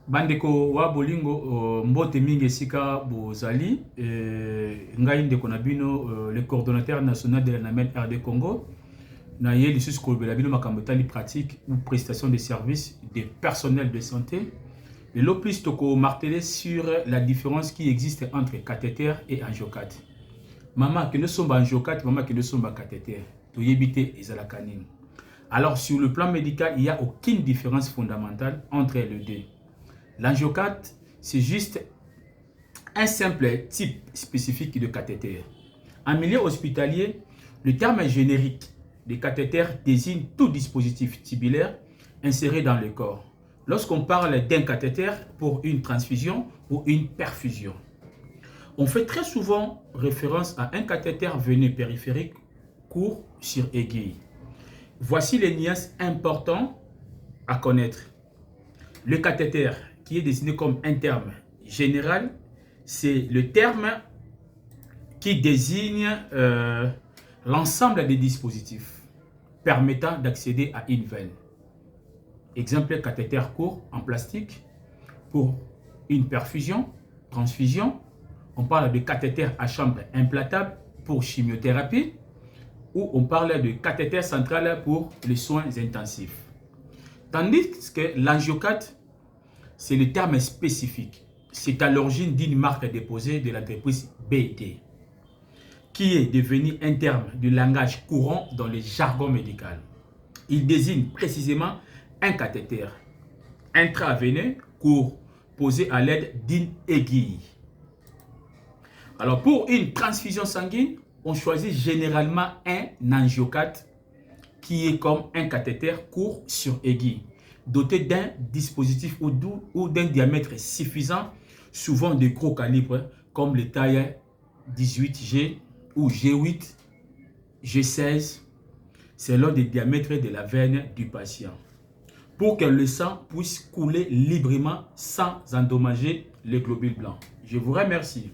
Bandeko wa bolingo mbote mingi esika bozali ngai ndeko na bino le coordonnateur national de la NAMED RD Congo na ye lisusu kolobela bino makambo etali pratique ou prestation de services des personnels de santé. Le plus toko marteler sur la différence qui existe entre cathéter et angiocate. Maman que nous sommes angiocate, maman que nous sommes cathéter. To yebite ezalaka nini. Alors sur le plan médical, il n'y a aucune différence fondamentale entre les deux. L'angiocate, c'est juste un simple type spécifique de cathéter. En milieu hospitalier, le terme générique de cathéter désigne tout dispositif tubulaire inséré dans le corps. Lorsqu'on parle d'un cathéter pour une transfusion ou une perfusion, on fait très souvent référence à un cathéter veineux périphérique court sur aiguille. Voici les nuances importantes à connaître. Le cathéter, qui est désigné comme un terme général, c'est le terme qui désigne l'ensemble des dispositifs permettant d'accéder à une veine. Exemple, cathéter court en plastique pour une perfusion, transfusion. On parle de cathéter à chambre implantable pour chimiothérapie ou on parle de cathéter central pour les soins intensifs. Tandis que l'angiocate, c'est le terme spécifique. C'est à l'origine d'une marque déposée de l'entreprise BD, qui est devenu un terme de langage courant dans le jargon médical. Il désigne précisément un cathéter intraveineux court posé à l'aide d'une aiguille. Alors pour une transfusion sanguine, on choisit généralement un angiocate qui est comme un cathéter court sur aiguille, doté d'un dispositif ou d'un diamètre suffisant, souvent de gros calibre, comme les tailles 18G ou G8, G16, selon le diamètre de la veine du patient, pour que le sang puisse couler librement sans endommager les globules blancs. Je vous remercie.